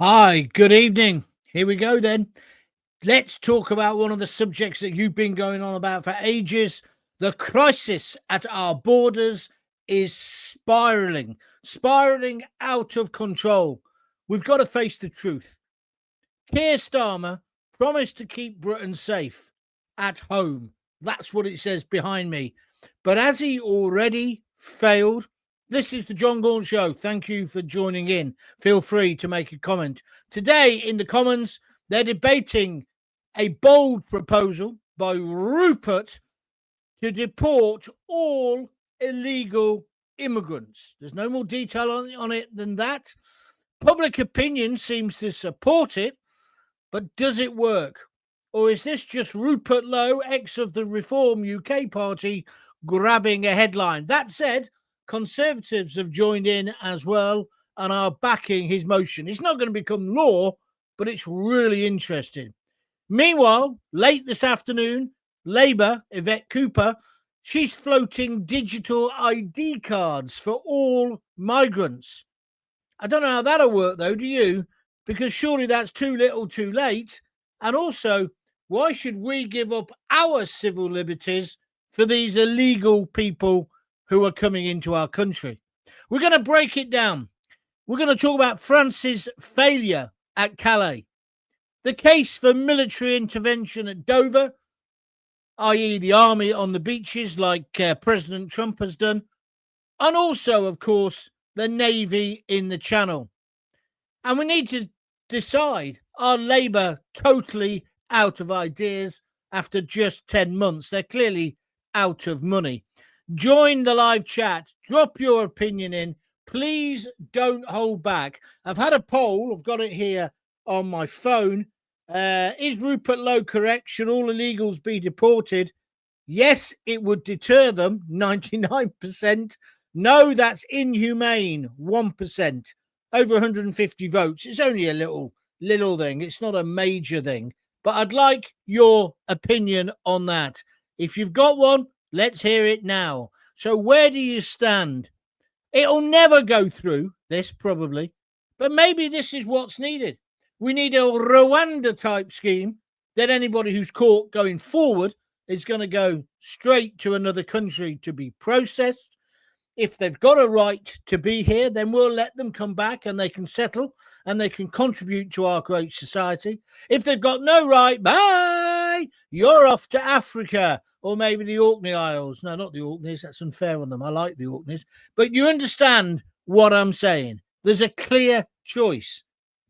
Hi, good evening. Here we go then. Let's talk about one of the subjects that you've been going on about for ages. The crisis at our borders is spiraling out of control. We've got to face the truth. Keir Starmer promised to keep Britain safe at home. That's what it says behind me. But has he already failed? This is the Jon Gaunt Show. Thank you for joining in. Feel free to make a comment. Today in the Commons, they're debating a bold proposal by Rupert to deport all illegal immigrants. There's no more detail on it than that. Public opinion seems to support it, but does it work? Or is this just Rupert Lowe, ex of the Reform UK party, grabbing a headline? That said, Conservatives have joined in as well and are backing his motion. It's not going to become law, but it's really interesting. Meanwhile, late this afternoon, Labour, Yvette Cooper, she's floating digital ID cards for all migrants. I don't know how that'll work, though, do you? Because surely that's too little too late. And also, why should we give up our civil liberties for these illegal people who are coming into our country? We're going to break it down. We're going to talk about France's failure at Calais, the case for military intervention at Dover, i.e. the army on the beaches like President Trump has done, and also, of course, the Navy in the Channel. And we need to decide, are Labour totally out of ideas after just 10 months? They're clearly out of money. Join the live chat. Drop your opinion in. Please don't hold back. I've had a poll. I've got it here on my phone. Is Rupert Lowe correct? Should all illegals be deported? Yes, it would deter them, 99%. No, that's inhumane, 1%. Over 150 votes. It's only a little thing. It's not a major thing. But I'd like your opinion on that. If you've got one, let's hear it now. So where do you stand? It'll never go through, this probably. But maybe this is what's needed. We need a Rwanda type scheme that anybody who's caught going forward is going to go straight to another country to be processed. If they've got a right to be here, then we'll let them come back and they can settle and they can contribute to our great society. If they've got no right, bye, you're off to Africa or maybe the Orkney Isles. No, not the Orkneys. That's unfair on them. I like the Orkneys. But you understand what I'm saying. There's a clear choice.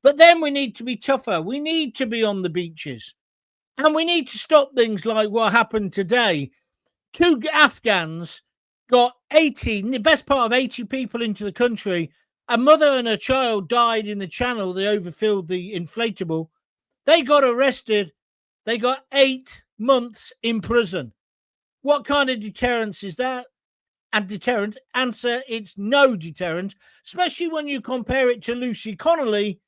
But then we need to be tougher. We need to be on the beaches. And we need to stop things like what happened today. 2 Afghans got 80, the best part of 80 people into the country. A mother and a child died in the Channel. They overfilled the inflatable. They got arrested. They got 8 months in prison. What kind of deterrence is that? And deterrent? Answer, it's no deterrent, especially when you compare it to Lucy Connolly,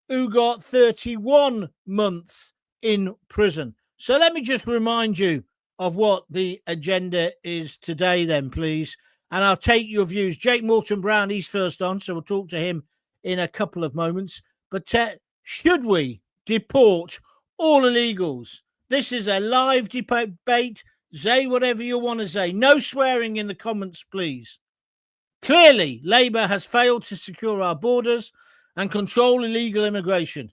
who got 31 months in prison. So let me just remind you of what the agenda is today then, please. And I'll take your views. Jake Moulton-Brown, he's first on, so we'll talk to him in a couple of moments. But should we deport all illegals? This is a live debate. Say whatever you want to say. No swearing in the comments, please. Clearly, Labour has failed to secure our borders and control illegal immigration,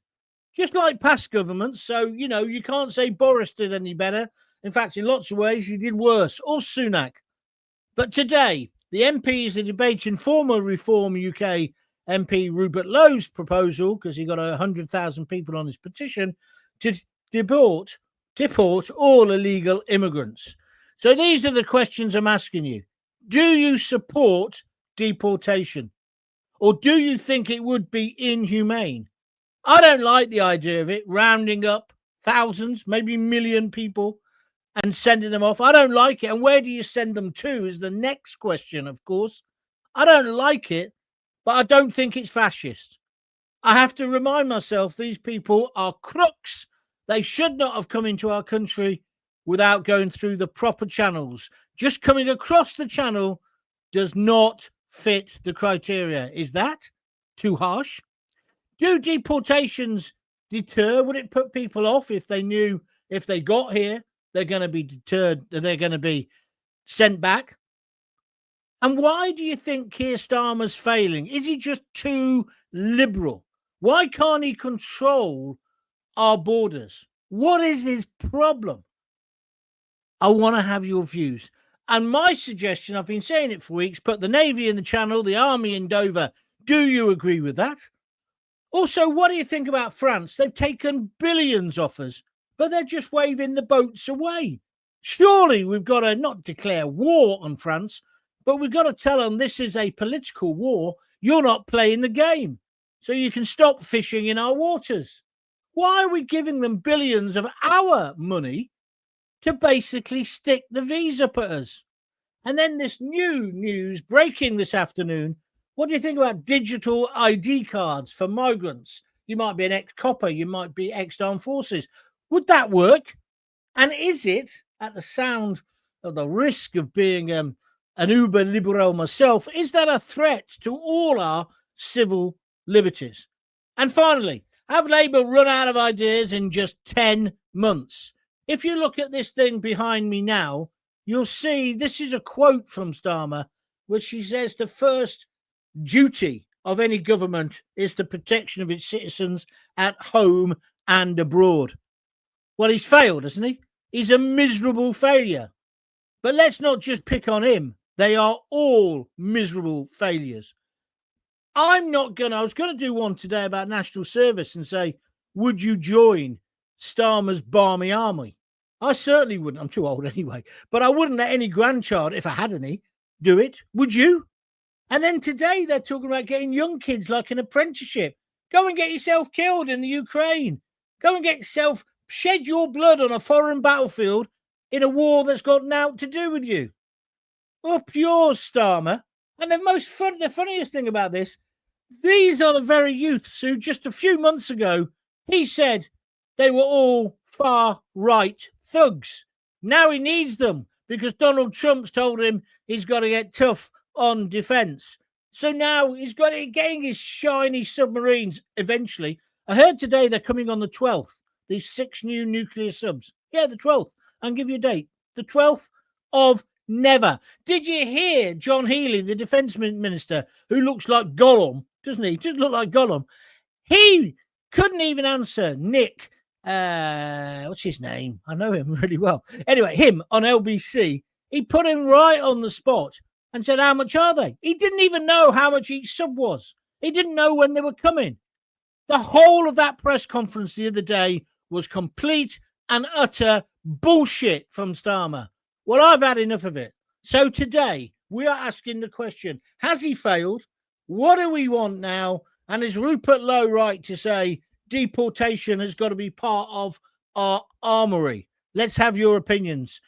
just like past governments. So, you can't say Boris did any better. In fact, in lots of ways, he did worse, or Sunak. But today, the MPs are debating former Reform UK MP Rupert Lowe's proposal, because he got 100,000 people on his petition, to deport all illegal immigrants. So these are the questions I'm asking you. Do you support deportation? Or do you think it would be inhumane? I don't like the idea of it, rounding up thousands, maybe a million people and sending them off. I don't like it. And where do you send them to is the next question, of course. I don't like it, but I don't think it's fascist. I have to remind myself these people are crooks. They should not have come into our country without going through the proper channels. Just coming across the channel does not fit the criteria. Is that too harsh? Do deportations deter? Would it put people off if they knew if they got here, they're going to be deterred, they're going to be sent back? And why do you think Keir Starmer's failing? Is he just too liberal? Why can't he control our borders? What is his problem? I want to have your views. And my suggestion, I've been saying it for weeks, put the Navy in the Channel, the Army in Dover. Do you agree with that? Also, what do you think about France? They've taken billions off us, but they're just waving the boats away. Surely we've got to not declare war on France, but we've got to tell them this is a political war. You're not playing the game, so you can stop fishing in our waters. Why are we giving them billions of our money to basically stick the V's up at us? And then this new news breaking this afternoon. What do you think about digital ID cards for migrants? You might be an ex-copper, you might be ex-armed forces. Would that work? And is it, at the sound of the risk of being an uber liberal myself, is that a threat to all our civil liberties? And finally, have Labour run out of ideas in just 10 months? If you look at this thing behind me now, you'll see this is a quote from Starmer, which he says the first duty of any government is the protection of its citizens at home and abroad. Well, he's failed, hasn't he? He's a miserable failure. But let's not just pick on him. They are all miserable failures. I was going to do one today about national service and say, would you join Starmer's barmy army? I certainly wouldn't. I'm too old anyway. But I wouldn't let any grandchild, if I had any, do it. Would you? And then today they're talking about getting young kids like an apprenticeship. Go and get yourself killed in the Ukraine. Go and get yourself, shed your blood on a foreign battlefield in a war that's got naught to do with you. Up yours, Starmer. And the funniest thing about this, these are the very youths who just a few months ago, he said they were all far-right thugs. Now he needs them because Donald Trump's told him he's got to get tough on defence. So now he's got to getting his shiny submarines eventually. I heard today they're coming on the 12th, these 6 new nuclear subs. Yeah, the 12th. I'll give you a date. The 12th of never. Did you hear John Healey, the defence minister, who looks like Gollum, doesn't he? Just look like Gollum. He couldn't even answer Nick, what's his name? I know him really well. Anyway, him on LBC, he put him right on the spot and said, how much are they? He didn't even know how much each sub was. He didn't know when they were coming. The whole of that press conference the other day was complete and utter bullshit from Starmer. Well, I've had enough of it. So today we are asking the question, has he failed? What do we want now? And is Rupert Lowe right to say deportation has got to be part of our armoury? Let's have your opinions.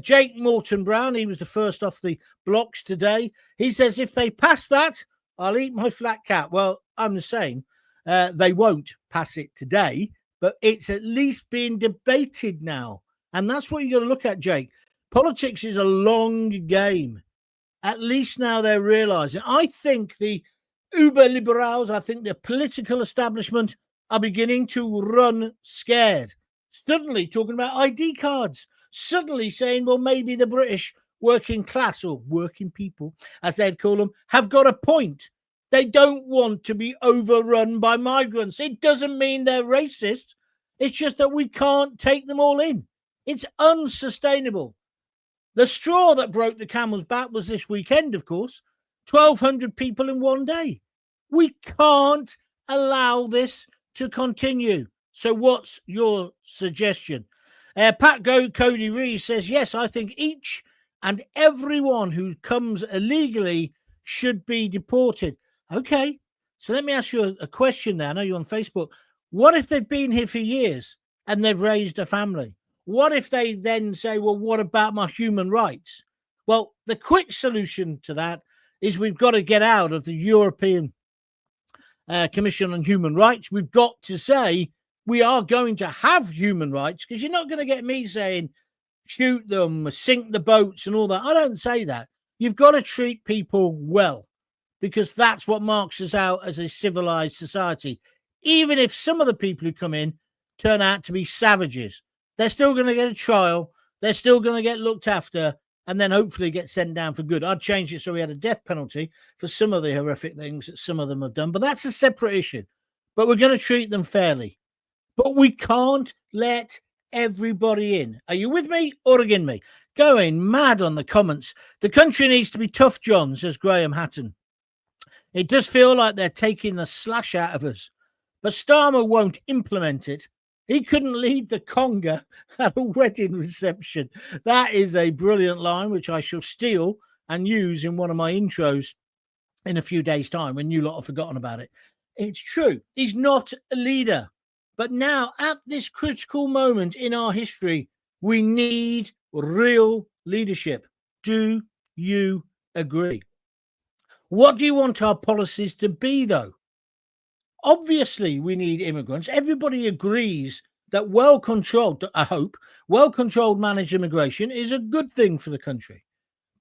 Jake Morton Brown, he was the first off the blocks today. He says, if they pass that, I'll eat my flat cat. Well, I'm the same. They won't pass it today, but it's at least being debated now. And that's what you got to look at, Jake. Politics is a long game. At least now they're realising. I think the uber liberals, I think the political establishment are beginning to run scared. Suddenly talking about ID cards. Suddenly saying, well, maybe the British working class or working people, as they'd call them, have got a point. They don't want to be overrun by migrants. It doesn't mean they're racist. It's just that we can't take them all in. It's unsustainable. The straw that broke the camel's back was this weekend, of course. 1,200 people in one day. We can't allow this to continue. So what's your suggestion? Cody Rees says, yes, I think each and everyone who comes illegally should be deported. Okay, so let me ask you a question there. I know you're on Facebook. What if they've been here for years and they've raised a family? What if they then say, well, what about my human rights? Well, the quick solution to that is we've got to get out of the European Commission on Human Rights. We've got to say we are going to have human rights, because you're not going to get me saying shoot them, sink the boats and all that. I don't say that. You've got to treat people well, because that's what marks us out as a civilized society. even if some of the people who come in turn out to be savages. They're still going to get a trial. They're still going to get looked after and then hopefully get sent down for good. I'd change it so we had a death penalty for some of the horrific things that some of them have done. But that's a separate issue. But we're going to treat them fairly. But we can't let everybody in. Are you with me or against me? Going mad on the comments. The country needs to be tough, John, says Graham Hatton. It does feel like they're taking the slash out of us. But Starmer won't implement it. He couldn't lead the conga at a wedding reception. That is a brilliant line, which I shall steal and use in one of my intros in a few days' time when you lot have forgotten about it. It's true. He's not a leader. But now, at this critical moment in our history, we need real leadership. Do you agree? What do you want our policies to be, though? Obviously, we need immigrants. Everybody agrees that well-controlled, I hope, well-controlled managed immigration is a good thing for the country.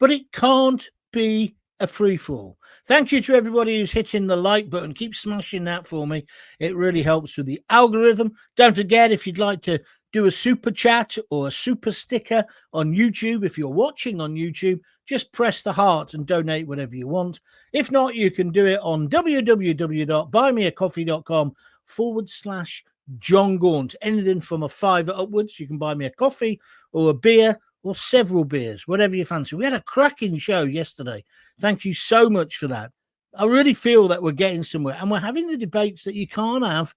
But it can't be a free-for-all. Thank you to everybody who's hitting the like button. Keep smashing that for me. It really helps with the algorithm. Don't forget, if you'd like to do a super chat or a super sticker on YouTube, if you're watching on YouTube, just press the heart and donate whatever you want. If not, you can do it on www.buymeacoffee.com/Jon Gaunt. Anything from a £5 upwards, you can buy me a coffee or a beer or several beers, whatever you fancy. We had a cracking show yesterday. Thank you so much for that. I really feel that we're getting somewhere and we're having the debates that you can't have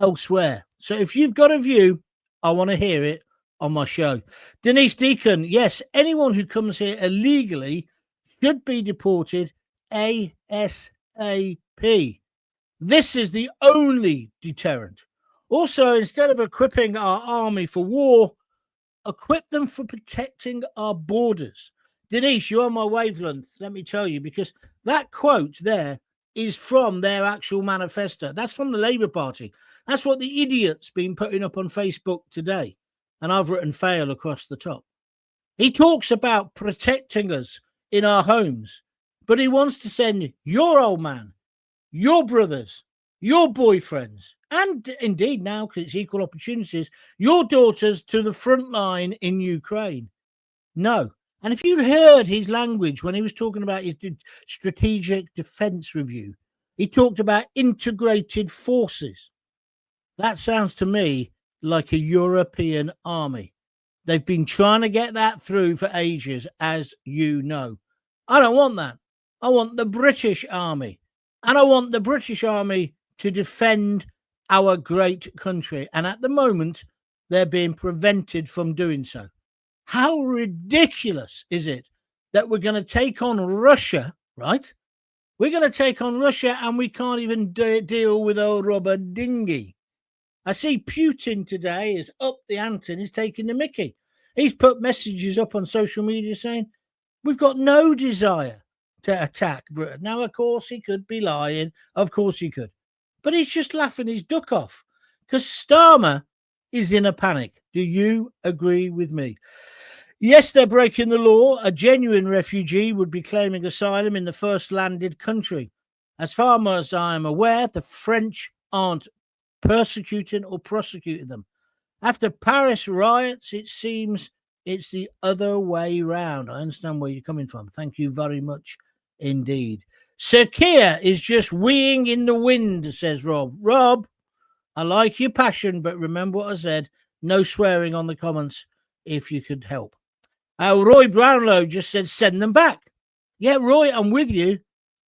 elsewhere. So if you've got a view, I want to hear it on my show. Denise Deacon, yes, anyone who comes here illegally should be deported ASAP. This is the only deterrent. Also, instead of equipping our army for war, equip them for protecting our borders. Denise, you're on my wavelength, let me tell you, because that quote there is from their actual manifesto. That's from the Labour Party. That's what the idiot's been putting up on Facebook today. And I've written fail across the top. He talks about protecting us in our homes, but he wants to send your old man, your brothers, your boyfriends, and indeed now, because it's equal opportunities, your daughters to the front line in Ukraine. No. And if you heard his language when he was talking about his strategic defense review, he talked about integrated forces. That sounds to me like a European army. They've been trying to get that through for ages, as you know. I don't want that. I want the British Army. And I want the British Army to defend our great country. And at the moment, they're being prevented from doing so. How ridiculous is it that we're going to take on Russia, right? We're going to take on Russia and we can't even deal with a rubber dinghy. I see Putin today is up the ante and he's taking the mickey. He's put messages up on social media saying, we've got no desire to attack Britain. Now, of course, he could be lying. Of course he could. But he's just laughing his duck off because Starmer is in a panic. Do you agree with me? Yes, they're breaking the law. A genuine refugee would be claiming asylum in the first landed country. As far as I am aware, the French aren't persecuting or prosecuting them. After Paris riots, it seems it's the other way round. I understand where you're coming from. Thank you very much indeed. Sir Keir is just weeing in the wind, says Rob. Rob, I like your passion, but remember what I said. No swearing on the comments if you could help. Roy Brownlow just said, send them back. Yeah, Roy, I'm with you.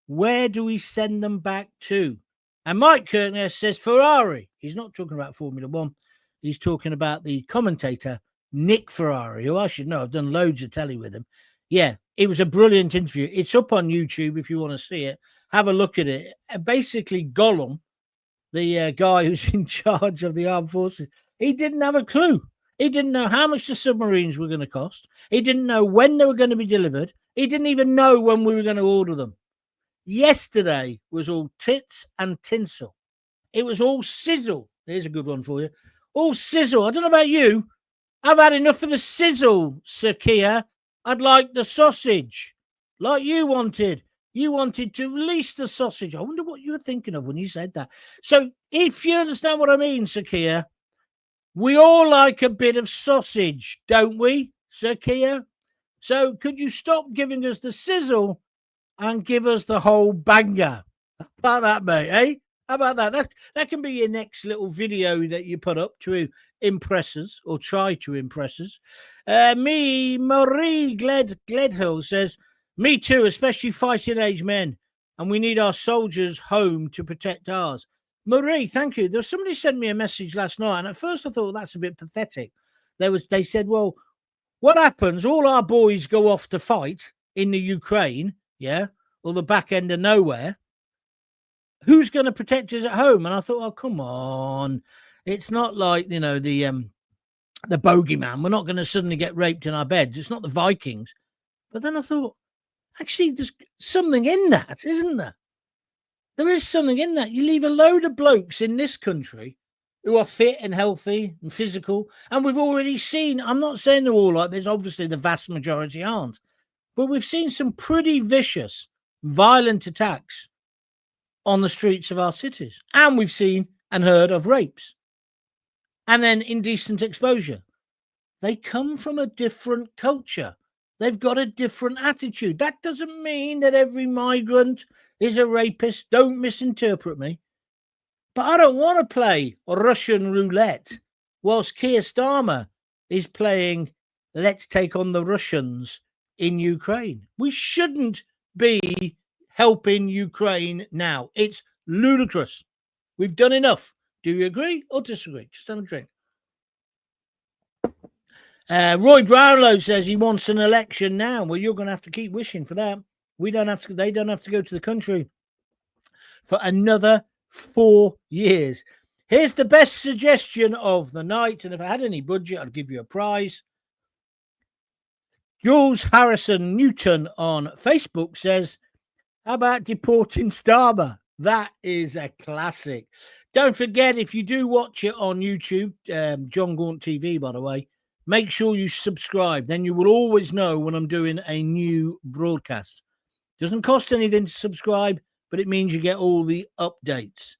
Where do we send them back to? And Mike Kirkness says Ferrari. He's not talking about Formula One. He's talking about the commentator, Nick Ferrari, who I should know. I've done loads of telly with him. Yeah, it was a brilliant interview. It's up on YouTube if you want to see it. Have a look at it. Basically, Gollum, the guy who's in charge of the armed forces, he didn't have a clue. He didn't know how much the submarines were going to cost. He didn't know when they were going to be delivered. He didn't even know when we were going to order them. Yesterday was all tits and tinsel. It was all sizzle. There's a good one for you. All sizzle. I don't know about you. I've had enough of the sizzle, Sir Keir. I'd like the sausage, like you wanted. You wanted to release the sausage. I wonder what you were thinking of when you said that. So if you understand what I mean, Sir Keir, we all like a bit of sausage, don't we, Sir Keir? So could you stop giving us the sizzle and give us the whole banger? How about that, mate, eh? How about that? That can be your next little video that you put up to impress us or try to impress us. Marie Gledhill says, me too, especially fighting age men. And we need our soldiers home to protect ours. Marie, thank you. There was somebody sent me a message last night, and at first I thought that's a bit pathetic. They said, well, what happens? All our boys go off to fight in the Ukraine, yeah, or the back end of nowhere. Who's going to protect us at home? And I thought, oh, come on. It's not like, you know, the bogeyman. We're not going to suddenly get raped in our beds. It's not the Vikings. But then I thought, actually, there's something in that, isn't there? There is something in that. You leave a load of blokes in this country who are fit and healthy and physical. And we've already seen, I'm not saying they're all like this. Obviously, the vast majority aren't. But we've seen some pretty vicious, violent attacks on the streets of our cities. And we've seen and heard of rapes. And then indecent exposure. They come from a different culture. They've got a different attitude. That doesn't mean that every migrant is a rapist. Don't misinterpret me. But I don't want to play Russian roulette whilst Keir Starmer is playing let's take on the Russians in Ukraine. We shouldn't be helping Ukraine now. It's ludicrous. We've done enough. Do you agree or disagree? Just have a drink. Roy Brownlow says he wants an election now. Well, you're going to have to keep wishing for that. We don't have to. They don't have to go to the country for another 4 years. Here's the best suggestion of the night, and if I had any budget, I'd give you a prize. Jules Harrison Newton on Facebook says, how about deporting Starmer? That is a classic. Don't forget, if you do watch it on YouTube, JongauntTV, by the way, make sure you subscribe. Then you will always know when I'm doing a new broadcast. Doesn't cost anything to subscribe, but it means you get all the updates.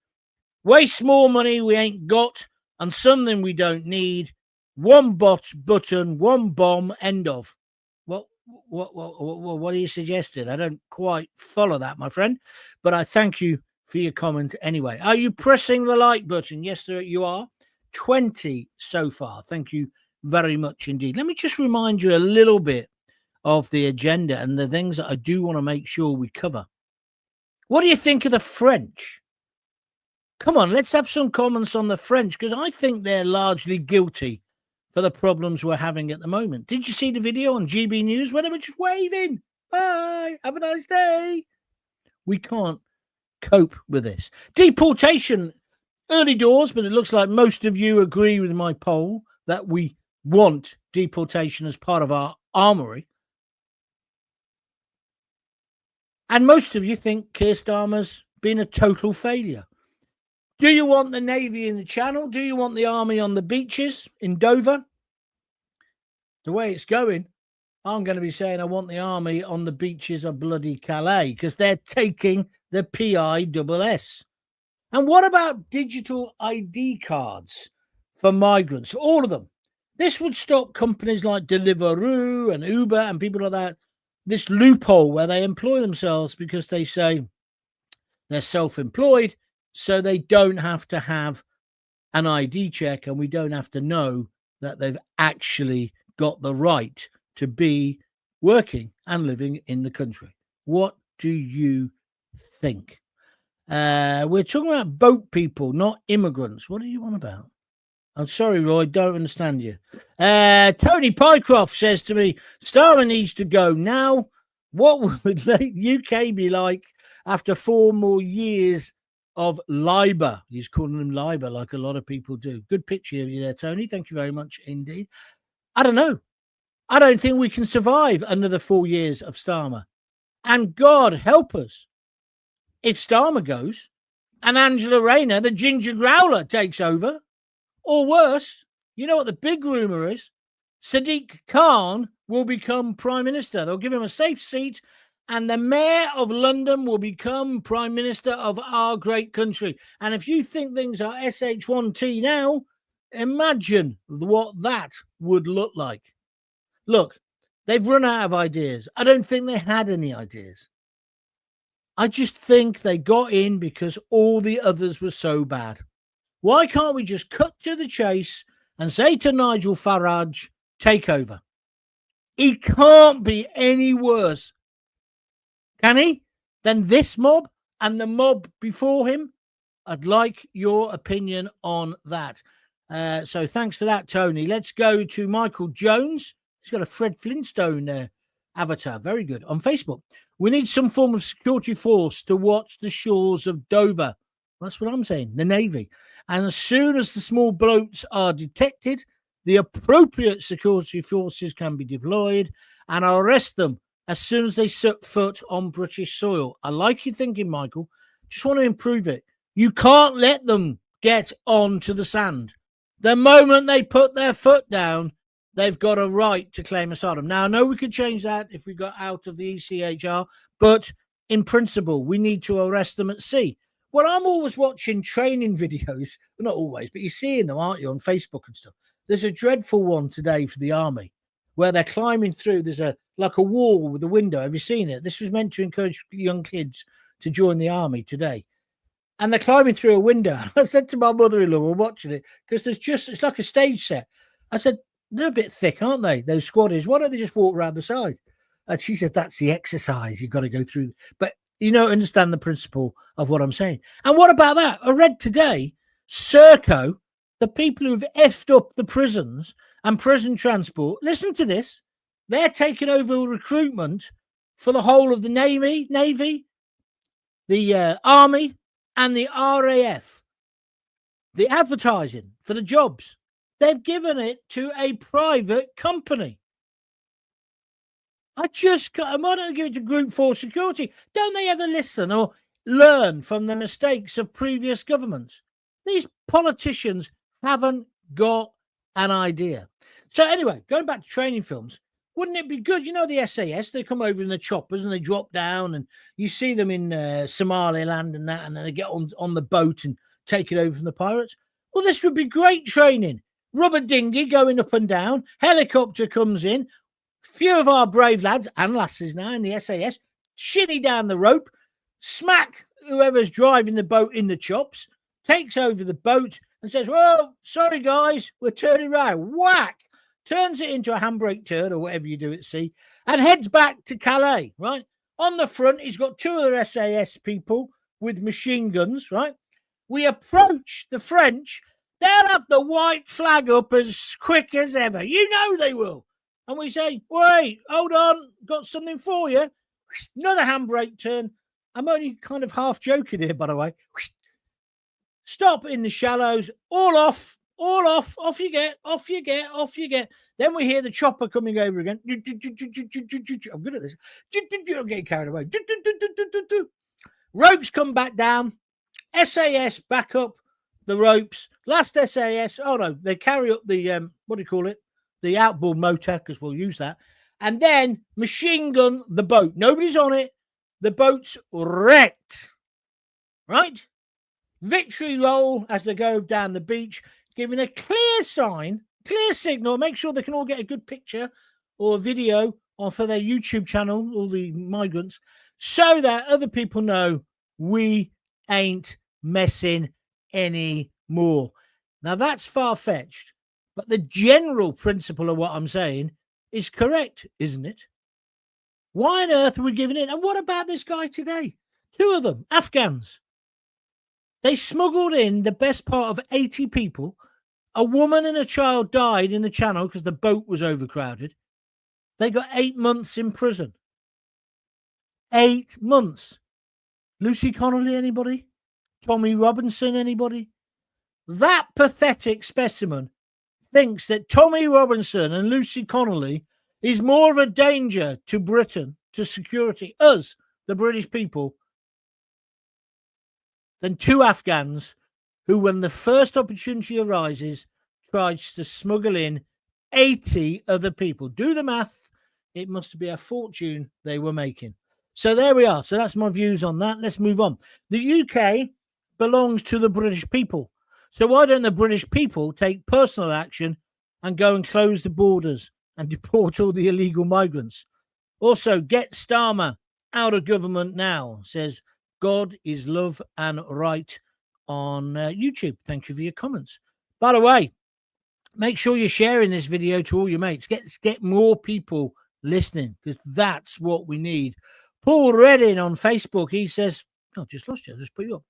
Waste more money we ain't got and something we don't need. One button, one bomb, end of. What are you suggesting? I don't quite follow that, my friend, but I thank you for your comment anyway. Are you pressing the like button? Yes, sir, you are. 20 so far. Thank you very much indeed. Let me just remind you a little bit of the agenda and the things that I do want to make sure we cover. What do you think of the French? Come on, let's have some comments on the French, because I think they're largely guilty for the problems we're having at the moment. Did you see the video on GB News where they were just waving? Bye, have a nice day. We can't cope with this. Deportation, early doors, but it looks like most of you agree with my poll that we want deportation as part of our armory. And most of you think Keir Starmer's been a total failure. Do you want the Navy in the Channel? Do you want the Army on the beaches in Dover? The way it's going, I'm going to be saying I want the Army on the beaches of bloody Calais, because they're taking the PISS. And what about digital ID cards for migrants? For all of them. This would stop companies like Deliveroo and Uber and people like that, this loophole where they employ themselves because they say they're self-employed, so they don't have to have an ID check, and we don't have to know that they've actually got the right to be working and living in the country. What do you think? We're talking about boat people, not immigrants. What are you on about? I'm sorry, Roy, don't understand you. Tony Pycroft says to me, Starmer needs to go now. What will the UK be like after 4 more years of Labour? He's calling them Labour like a lot of people do. Good picture of you there, Tony. Thank you very much indeed. I don't know. I don't think we can survive another 4 years of Starmer. And God help us if Starmer goes and Angela Rayner, the ginger growler, takes over. Or worse, you know what the big rumour is? Sadiq Khan will become Prime Minister. They'll give him a safe seat and the mayor of London will become prime minister of our great country. And if you think things are SH1T now, imagine what that would look like. Look, they've run out of ideas. I don't think they had any ideas. I just think they got in because all the others were so bad. Why can't we just cut to the chase and say to Nigel Farage, take over? He can't be any worse, can he, than this mob and the mob before him? I'd like your opinion on that. So thanks for that, Tony. Let's go to Michael Jones. He's got a Fred Flintstone avatar. Very good. On Facebook. We need some form of security force to watch the shores of Dover. That's what I'm saying, the Navy. And as soon as the small boats are detected, the appropriate security forces can be deployed and arrest them as soon as they set foot on British soil. I like your thinking, Michael. Just want to improve it. You can't let them get onto the sand. The moment they put their foot down, they've got a right to claim asylum. Now, I know we could change that if we got out of the ECHR, but in principle, we need to arrest them at sea. Well, I'm always watching training videos. Well, not always, but you're seeing them, aren't you, on Facebook and stuff. There's a dreadful one today for the army where they're climbing through. There's like a wall with a window. Have you seen it? This was meant to encourage young kids to join the army today. And they're climbing through a window. I said to my mother-in-law, we're watching it, because it's like a stage set. I said, they're a bit thick, aren't they, those squaddies? Why don't they just walk around the side? And she said, that's the exercise. You've got to go through. But you don't understand the principle of what I'm saying. And what about that? I read today, Serco, the people who've effed up the prisons and prison transport, listen to this. They're taking over recruitment for the whole of the Navy, the Army, and the RAF. The advertising for the jobs. They've given it to a private company. Why don't they give it to Group 4 Security? Don't they ever listen or learn from the mistakes of previous governments? These politicians haven't got an idea. So anyway, going back to training films, wouldn't it be good? You know, the SAS, they come over in the choppers and they drop down, and you see them in Somaliland and that, and then they get on the boat and take it over from the pirates. Well, this would be great training. Rubber dinghy going up and down, helicopter comes in, few of our brave lads and lasses now in the SAS shinny down the rope, smack whoever's driving the boat in the chops, takes over the boat and says, well, sorry guys, we're turning around. Whack! Turns it into a handbrake turn or whatever you do at sea and heads back to Calais, right? On the front, he's got two other SAS people with machine guns, right? We approach the French. They'll have the white flag up as quick as ever. You know they will. And we say, wait, hold on, got something for you. Another handbrake turn. I'm only kind of half joking here, by the way. Stop in the shallows, all off, off you get. Then we hear the chopper coming over again. I'm good at this. I'm getting carried away. Ropes come back down. SAS back up the ropes. Last SAS, oh no, they carry up the, what do you call it? The outboard motor, because we'll use that. And then machine gun the boat. Nobody's on it. The boat's wrecked. Right? Victory roll as they go down the beach, giving a clear signal. Make sure they can all get a good picture or a video on for their YouTube channel, all the migrants, so that other people know we ain't messing anymore. Now, that's far-fetched. But the general principle of what I'm saying is correct, isn't it? Why on earth are we giving in? And what about this guy today? Two of them, Afghans. They smuggled in the best part of 80 people. A woman and a child died in the channel because the boat was overcrowded. They got 8 months in prison. 8 months. Lucy Connolly, anybody? Tommy Robinson, anybody? That pathetic specimen thinks that Tommy Robinson and Lucy Connolly is more of a danger to Britain, to security, us, the British people, than two Afghans who, when the first opportunity arises, tries to smuggle in 80 other people. Do the math. It must be a fortune they were making. So there we are. So that's my views on that. Let's move on. The UK belongs to the British people. So why don't the British people take personal action and go and close the borders and deport all the illegal migrants? Also, get Starmer out of government now, says God is love and right on YouTube. Thank you for your comments. By the way, make sure you're sharing this video to all your mates. Get more people listening, because that's what we need. Paul Redding on Facebook, he says, oh, just lost you. I'll just put you up.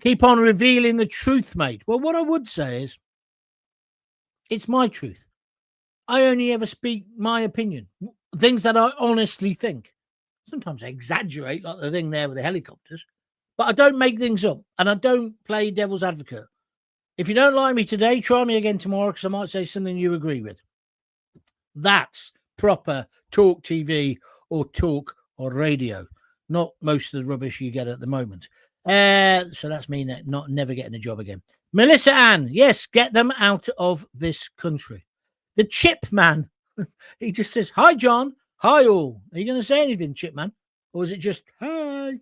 Keep on revealing the truth, mate. Well, what I would say is, it's my truth. I only ever speak my opinion, things that I honestly think. Sometimes I exaggerate, like the thing there with the helicopters, but I don't make things up, and I don't play devil's advocate. If you don't like me today, try me again tomorrow, because I might say something you agree with. That's proper talk TV or talk or radio, not most of the rubbish you get at the moment. So that's me never getting a job again. Melissa Ann, yes, get them out of this country. The Chip Man, he just says, hi, John. Hi, all. Are you going to say anything, Chip Man? Or is it just, hi?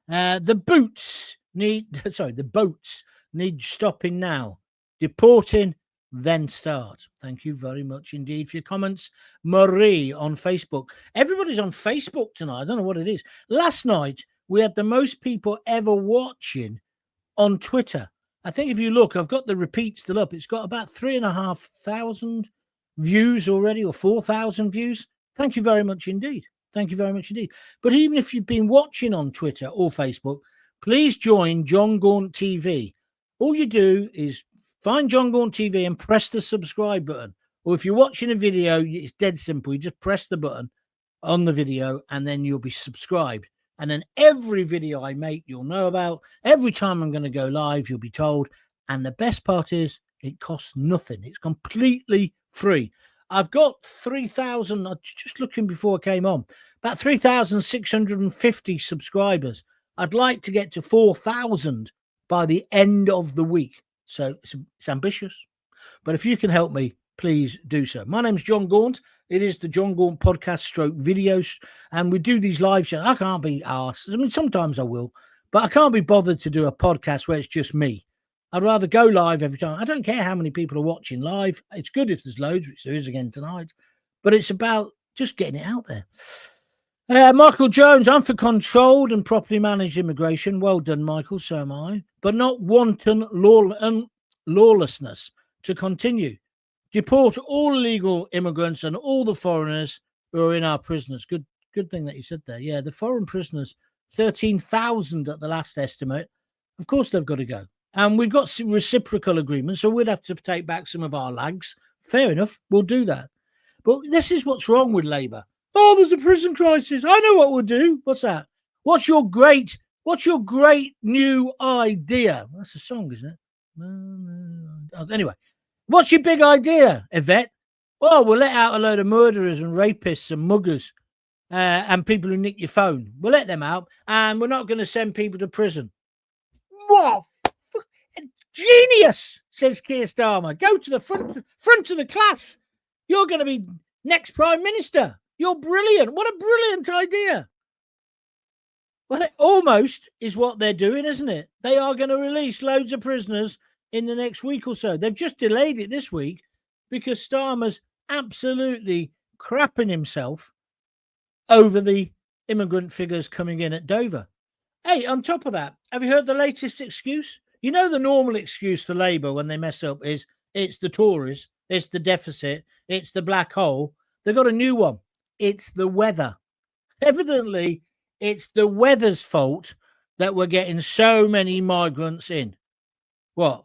The boats need stopping now. Deporting, then start. Thank you very much indeed for your comments. Marie on Facebook. Everybody's on Facebook tonight. I don't know what it is. Last night, we had the most people ever watching on Twitter. I think if you look, I've got the repeat still up. It's got about 3,500 views already, or 4,000 views. Thank you very much indeed. Thank you very much indeed. But even if you've been watching on Twitter or Facebook, please join Jon Gaunt TV. All you do is find Jon Gaunt TV and press the subscribe button. Or if you're watching a video, it's dead simple. You just press the button on the video and then you'll be subscribed. And then every video I make, you'll know about. Every time I'm going to go live, you'll be told. And the best part is, it costs nothing. It's completely free. I've got 3,000, just looking before I came on, about 3,650 subscribers. I'd like to get to 4,000 by the end of the week. So it's ambitious. But if you can help me, please do so. My name's Jon Gaunt. It is the Jon Gaunt podcast stroke videos. And we do these live shows. I can't be asked. I mean, sometimes I will. But I can't be bothered to do a podcast where it's just me. I'd rather go live every time. I don't care how many people are watching live. It's good if there's loads, which there is again tonight. But it's about just getting it out there. Michael Jones, I'm for controlled and properly managed immigration. Well done, Michael. So am I. But not wanton lawlessness to continue. Deport all illegal immigrants and all the foreigners who are in our prisoners. Good thing that you said there. Yeah, the foreign prisoners, 13,000 at the last estimate. Of course, they've got to go. And we've got reciprocal agreements, so we'd have to take back some of our lags. Fair enough, we'll do that. But this is what's wrong with Labour. Oh, there's a prison crisis. I know what we'll do. What's that? What's your great new idea? That's a song, isn't it? Anyway, what's your big idea, Yvette? Well, we'll let out a load of murderers and rapists and muggers and people who nick your phone. We'll let them out, and we're not going to send people to prison. What? Genius, says Keir Starmer. Go to the front of the class. You're going to be next Prime Minister. You're brilliant. What a brilliant idea. Well, it almost is what they're doing, isn't it? They are going to release loads of prisoners in the next week or so. They've just delayed it this week because Starmer's absolutely crapping himself over the immigrant figures coming in at Dover. Hey, on top of that, have you heard the latest excuse? You know, the normal excuse for Labour when they mess up is it's the Tories, it's the deficit, it's the black hole. They've got a new one. It's the weather. Evidently, it's the weather's fault that we're getting so many migrants in. What?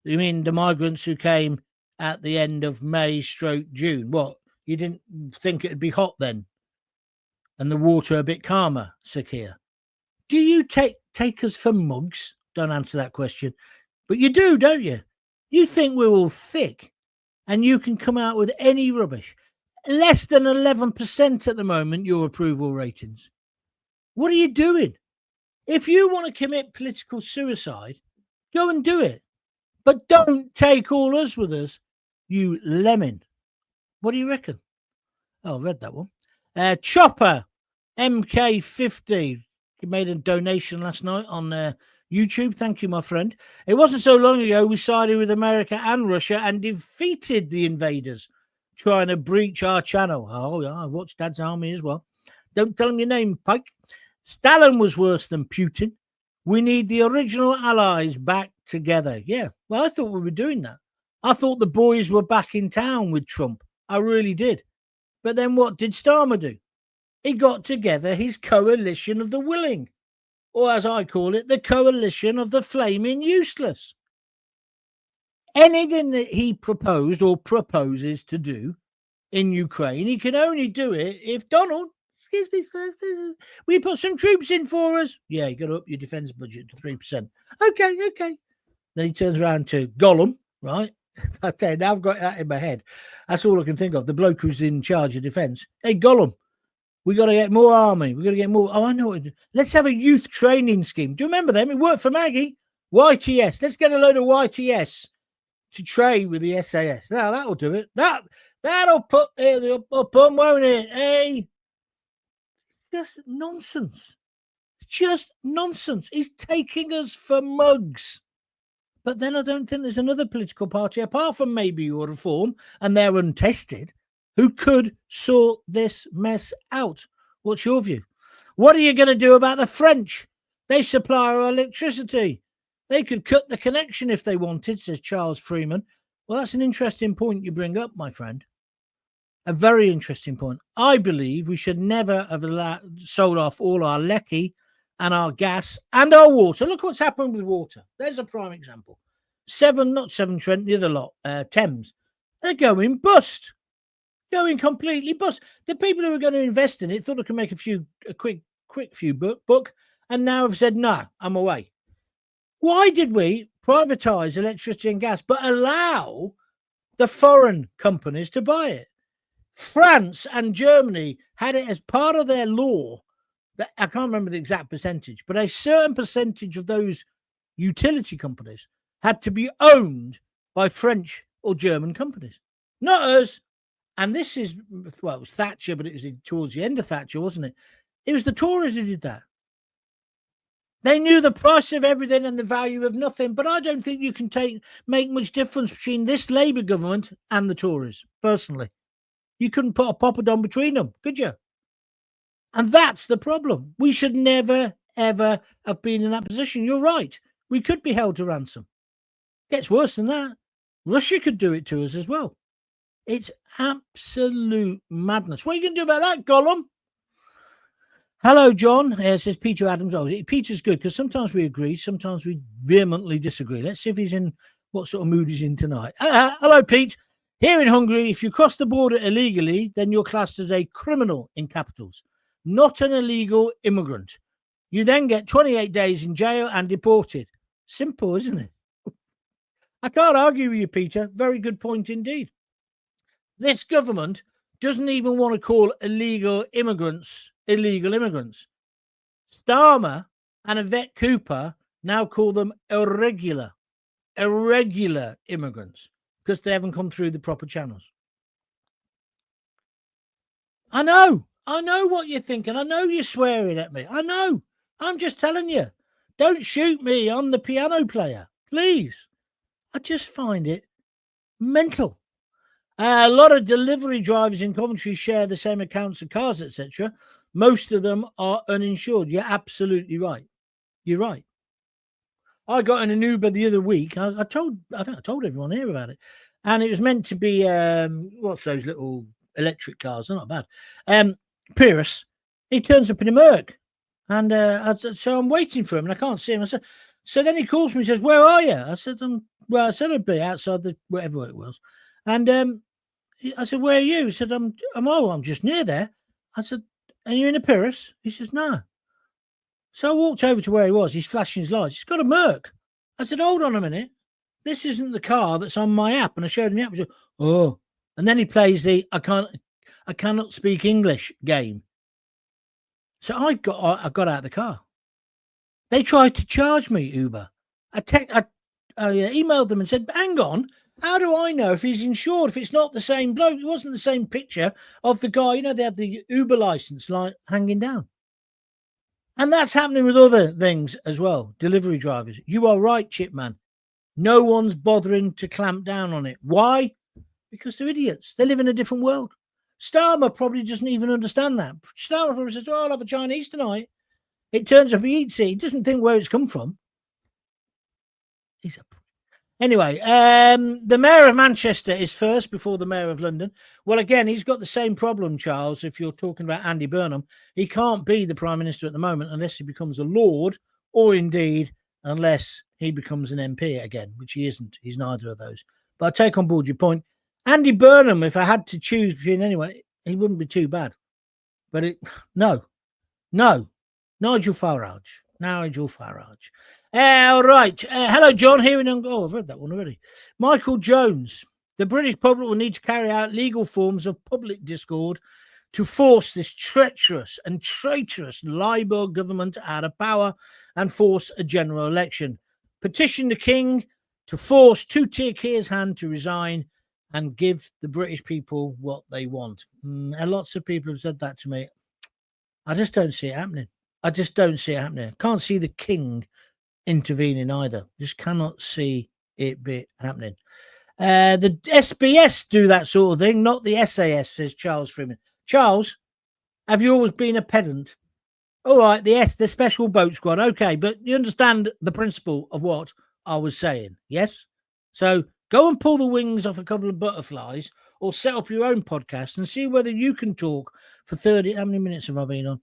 You mean the migrants who came at the end of May/June? What? You didn't think it'd be hot then? And the water a bit calmer, Sakir? Do you take us for mugs? Don't answer that question. But you do, don't you? You think we're all thick and you can come out with any rubbish. Less than 11% at the moment, your approval ratings. What are you doing? If you want to commit political suicide, go and do it. But don't take all us with us, you lemon. What do you reckon? Oh, I read that one. Chopper MK50, he made a donation last night on YouTube. Thank you, my friend. It wasn't so long ago we sided with America and Russia and defeated the invaders trying to breach our channel. Oh, yeah, I watched Dad's Army as well. Don't tell him your name, Pike. Stalin was worse than Putin. We need the original allies back together. Yeah, well, I thought we were doing that. I thought the boys were back in town with Trump. I really did. But then what did Starmer do? He got together his coalition of the willing, or as I call it, the coalition of the flaming useless. Anything that he proposed or proposes to do in Ukraine, he can only do it if Donald, excuse me, we put some troops in for us. Yeah, you got to up your defence budget to 3%. Okay. Then he turns around to Gollum, right? I tell you, now I've got that in my head. That's all I can think of. The bloke who's in charge of defence. Hey, Gollum, we got to get more army. We got to get more. Oh, I know. Let's have a youth training scheme. Do you remember them? It worked for Maggie. YTS. Let's get a load of YTS to train with the SAS. Now that'll do it. That'll put the up on, won't it? Hey, just nonsense. Just nonsense. He's taking us for mugs. But then I don't think there's another political party, apart from maybe your Reform, and they're untested, who could sort this mess out. What's your view? What are you going to do about the French? They supply our electricity. They could cut the connection if they wanted, says Charles Freeman. Well, that's an interesting point you bring up, my friend. A very interesting point. I believe we should never have sold off all our lecky and our gas and our water. Look what's happened with water. There's a prime example. Not Severn Trent, the other lot, Thames. They're going bust. Going completely bust. The people who are going to invest in it thought they could make a quick few book, and now have said, no, I'm away. Why did we privatise electricity and gas, but allow the foreign companies to buy it? France and Germany had it as part of their law. I can't remember the exact percentage, but a certain percentage of those utility companies had to be owned by French or German companies, not us. And this is, well, it was Thatcher, but it was towards the end of Thatcher, wasn't it? It was the Tories who did that. They knew the price of everything and the value of nothing, but I don't think you can make much difference between this Labour government and the Tories, personally. You couldn't put a poppadom between them, could you? And that's the problem. We should never, ever have been in that position. You're right. We could be held to ransom. Gets worse than that. Russia could do it to us as well. It's absolute madness. What are you going to do about that, Gollum? Hello, John. Says Peter Adams. Oh, Peter's good because sometimes we agree, sometimes we vehemently disagree. Let's see if he's in what sort of mood he's in tonight. Hello, Pete. Here in Hungary, if you cross the border illegally, then you're classed as a criminal in capitals, not an illegal immigrant. You then get 28 days in jail and deported. Simple, isn't it? I can't argue with you, Peter. Very good point indeed. This government doesn't even want to call illegal immigrants. Starmer and Yvette Cooper now call them irregular immigrants because they haven't come through the proper channels. I know what you're thinking. I know you're swearing at me. I know. I'm just telling you. Don't shoot me on the piano player, please. I just find it mental. A lot of delivery drivers in Coventry share the same accounts of cars, etc. Most of them are uninsured. You're absolutely right. You're right. I got in an Uber the other week. I think I told everyone here about it. And it was meant to be, what's those little electric cars? They're not bad. Pyrrhus. He turns up in a Merc. And so I'm waiting for him and I can't see him. So then he calls me and says, where are you? I said, I'd be outside the whatever it was. And I said, where are you? He said, I'm just near there. I said, are you in a Pyrrhus? He says, no. So I walked over to where he was. He's flashing his lights. He's got a Merc. I said, hold on a minute. This isn't the car that's on my app. And I showed him the app. He said, oh. And then he plays the I cannot speak English game. So I got out of the car. They tried to charge me, Uber. I emailed them and said, hang on. How do I know if he's insured, if it's not the same bloke? It wasn't the same picture of the guy. You know, they have the Uber license like hanging down. And that's happening with other things as well. Delivery drivers. You are right, Chipman. No one's bothering to clamp down on it. Why? Because they're idiots. They live in a different world. Starmer probably doesn't even understand that. Starmer probably says, "Oh, I'll have a Chinese tonight." It turns up he eats it. He doesn't think where it's come from. He's a... Anyway, the Mayor of Manchester is first before the Mayor of London. Well, again, he's got the same problem, Charles, if you're talking about Andy Burnham. He can't be the Prime Minister at the moment unless he becomes a Lord, or indeed unless he becomes an MP again, which he isn't. He's neither of those. But I take on board your point. Andy Burnham, if I had to choose between anyone, he wouldn't be too bad. But no. Nigel Farage. All right. Hello, John. Here in I've read that one already. Michael Jones. The British public will need to carry out legal forms of public discord to force this treacherous and traitorous Labour government out of power and force a general election. Petition the King to force two-tier Keir's hand to resign and give the British people what they want. And lots of people have said that to me. I just don't see it happening. Can't see the King intervening either. Just cannot see it be happening. The SBS do that sort of thing, not the SAS, says Charles Freeman. Charles, have you always been a pedant? All right, the special boat squad. Okay, but you understand the principle of what I was saying, yes? So go and pull the wings off a couple of butterflies or set up your own podcast and see whether you can talk for 30... How many minutes have I been on?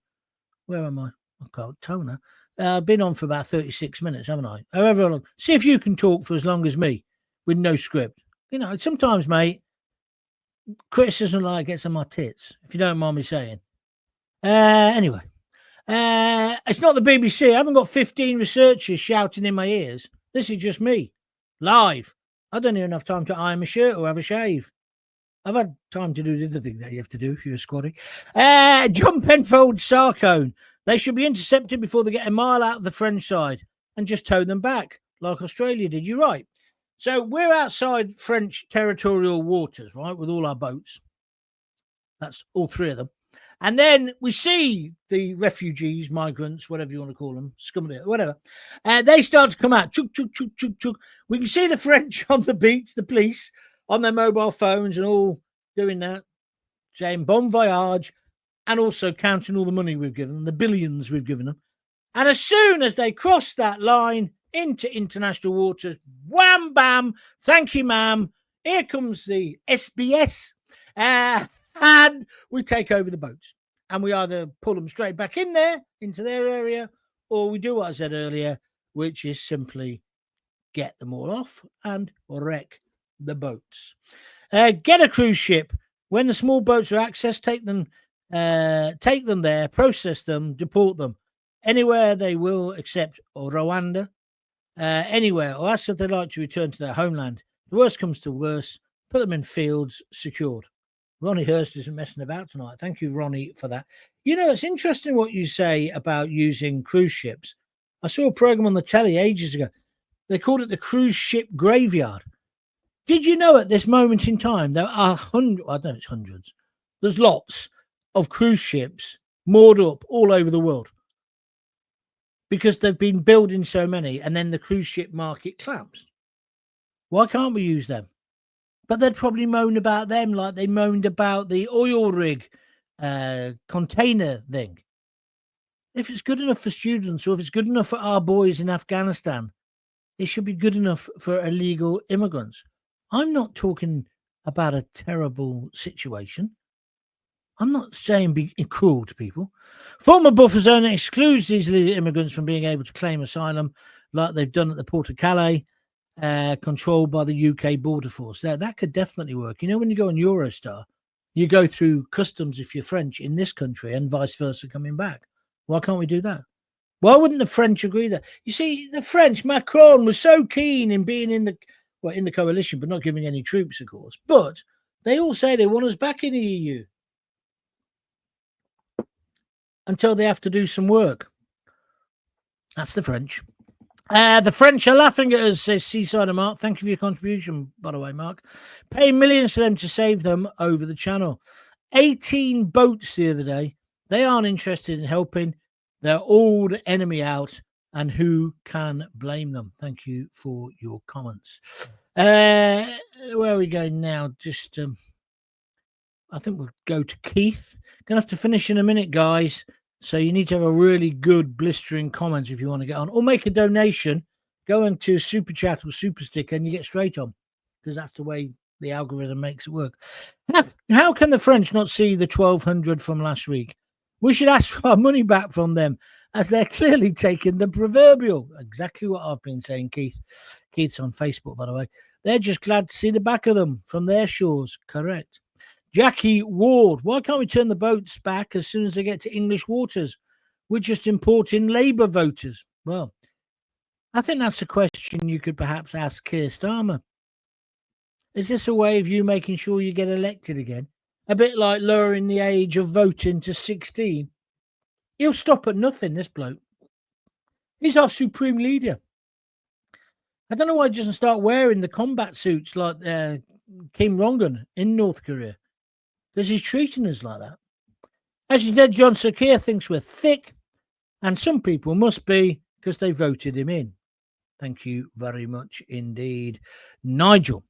Where am I? I can't tell now. I've been on for about 36 minutes, haven't I? However long. See if you can talk for as long as me with no script. You know, sometimes, mate, criticism like gets on my tits, if you don't mind me saying. Anyway, it's not the BBC. I haven't got 15 researchers shouting in my ears. This is just me, live. I don't even have time to iron my shirt or have a shave. I've had time to do the other thing that you have to do if you're a squatty. John Penfold Sarcone. They should be intercepted before they get a mile out of the French side and just tow them back, like Australia did. You're right. So we're outside French territorial waters, right, with all our boats. That's all three of them. And then we see the refugees, migrants, whatever you want to call them, scum, whatever. They start to come out. Chuk, chuk, chuk, chuk, chuk. We can see the French on the beach, the police, on their mobile phones and all doing that, saying bon voyage, and also counting all the money we've given them, the billions we've given them. And as soon as they cross that line into international waters, wham, bam, thank you, ma'am, here comes the SBS, and we take over the boats. And we either pull them straight back in there, into their area, or we do what I said earlier, which is simply get them all off and wreck the boats. Get a cruise ship. When the small boats are accessed, take them there, process them, deport them anywhere they will, except Rwanda, anywhere, or ask if they'd like to return to their homeland. The worst comes to worst, put them in fields secured. Ronnie Hurst isn't messing about tonight. Thank you, Ronnie, for that. You know, it's interesting what you say about using cruise ships. I saw a program on the telly ages ago. They called it the cruise ship graveyard. Did you know at this moment in time, there are hundreds, there's lots of cruise ships moored up all over the world because they've been building so many and then the cruise ship market collapsed. Why can't we use them? But they'd probably moan about them like they moaned about the oil rig container thing. If it's good enough for students or if it's good enough for our boys in Afghanistan, it should be good enough for illegal immigrants. I'm not talking about a terrible situation. I'm not saying be cruel to people. Former buffer zone excludes these illegal immigrants from being able to claim asylum like they've done at the Port of Calais, controlled by the UK Border Force. That could definitely work. You know, when you go on Eurostar, you go through customs if you're French in this country and vice versa coming back. Why can't we do that? Why wouldn't the French agree that? You see, the French, Macron was so keen in being in the coalition, but not giving any troops, of course. But they all say they want us back in the EU until they have to do some work. That's the French. The French are laughing at us, says Seaside Mark. Thank you for your contribution, by the way, Mark. Paying millions for them to save them over the channel. 18 boats the other day. They aren't interested in helping. They're all the enemy out, and who can blame them? Thank you for your comments. Where are we going now? Just, I think we'll go to Keith. Gonna have to finish in a minute, guys. So you need to have a really good blistering comment if you want to get on, or make a donation. Go into Super Chat or Super Sticker and you get straight on, because that's the way the algorithm makes it work. How can the French not see the 1,200 from last week? We should ask for our money back from them, as they're clearly taking the proverbial. Exactly what I've been saying, Keith. Keith's on Facebook, by the way. They're just glad to see the back of them from their shores. Correct. Jackie Ward, why can't we turn the boats back as soon as they get to English waters? We're just importing Labour voters. Well, I think that's a question you could perhaps ask Keir Starmer. Is this a way of you making sure you get elected again? A bit like lowering the age of voting to 16. He'll stop at nothing, this bloke. He's our supreme leader. I don't know why he doesn't start wearing the combat suits like Kim Jong-un in North Korea, because he's treating us like that. As you said, John Sakir thinks we're thick, and some people must be, because they voted him in. Thank you very much indeed. Nigel.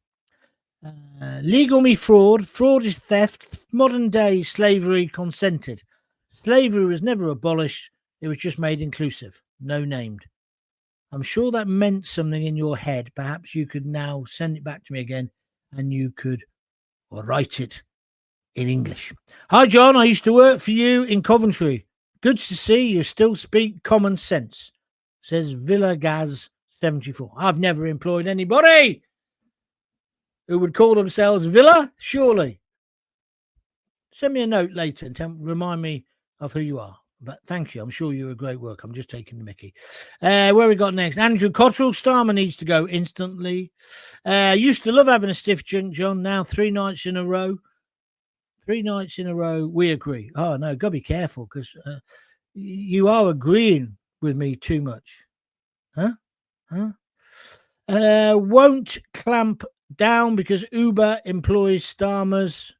Legal me fraud. Fraud is theft. Modern day slavery consented. Slavery was never abolished. It was just made inclusive. No named. I'm sure that meant something in your head. Perhaps you could now send it back to me again and you could write it in English. Hi, John. I used to work for you in Coventry. Good to see you still speak common sense, says Villagaz74. I've never employed anybody who would call themselves Villa, surely. Send me a note later and remind me of who you are. But thank you. I'm sure you're a great work. I'm just taking the mickey. Where we got next? Andrew Cottrell. Starmer needs to go instantly. Used to love having a stiff drink, John. Now 3 nights in a row. 3 nights in a row. We agree. Oh, no. Got to be careful, because you are agreeing with me too much. Huh? Won't clamp down because Uber employs Starmer's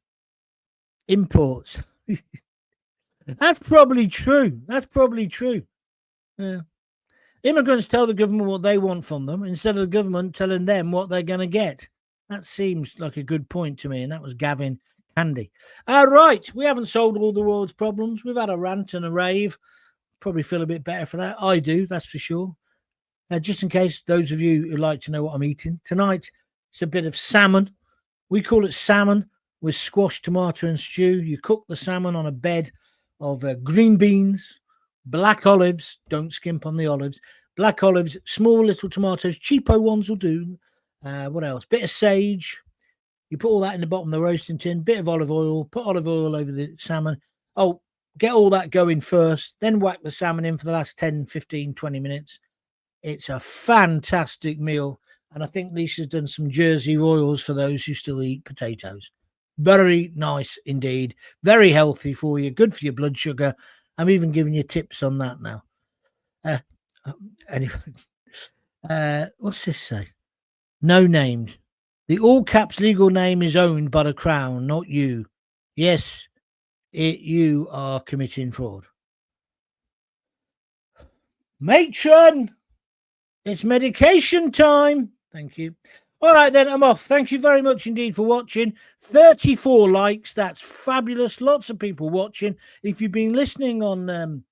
imports. That's probably true. Yeah. Immigrants tell the government what they want from them instead of the government telling them what they're going to get. That seems like a good point to me, and that was Gavin Candy. Right, we haven't solved all the world's problems. We've had a rant and a rave. Probably feel a bit better for that. I do, that's for sure. Just in case those of you who like to know what I'm eating, tonight it's a bit of salmon. We call it salmon with squash, tomato and stew. You cook the salmon on a bed of green beans, black olives. Don't skimp on the olives. Black olives, small little tomatoes, cheapo ones will do. What else? Bit of sage. You put all that in the bottom of the roasting tin. Bit of olive oil. Put olive oil over the salmon. Oh, get all that going first. Then whack the salmon in for the last 10, 15, 20 minutes. It's a fantastic meal. And I think Lisa's done some Jersey Royals for those who still eat potatoes. Very nice indeed. Very healthy for you. Good for your blood sugar. I'm even giving you tips on that now. Anyway, what's this say? No named. The all caps legal name is owned by the Crown, not you. Yes, you are committing fraud. Matron, it's medication time. Thank you. All right, then, I'm off. Thank you very much indeed for watching. 34 likes. That's fabulous. Lots of people watching. If you've been listening on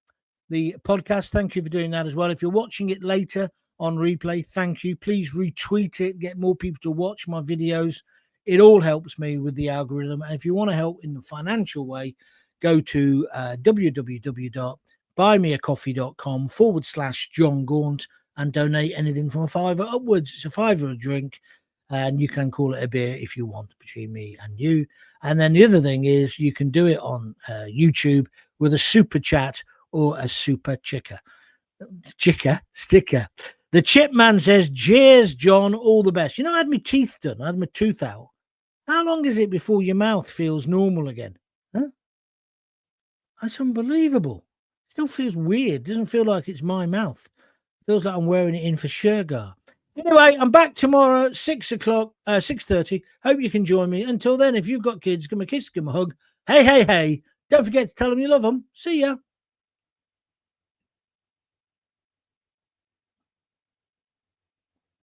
the podcast, thank you for doing that as well. If you're watching it later on replay, thank you. Please retweet it. Get more people to watch my videos. It all helps me with the algorithm. And if you want to help in the financial way, go to www.buymeacoffee.com/Jon Gaunt and donate anything from $5 upwards. It's $5 a drink, and you can call it a beer if you want, between me and you. And then the other thing is you can do it on YouTube with a super chat or a super sticker. The Chip Man says, cheers, John, all the best. You know, I had my teeth done. I had my tooth out. How long is it before your mouth feels normal again? Huh? That's unbelievable. It still feels weird. Doesn't feel like it's my mouth. Feels like I'm wearing it in for Shergar. Anyway, I'm back tomorrow at 6 o'clock, 6:30. Hope you can join me. Until then, if you've got kids, give them a kiss, give them a hug. Hey, hey, hey. Don't forget to tell them you love them. See ya.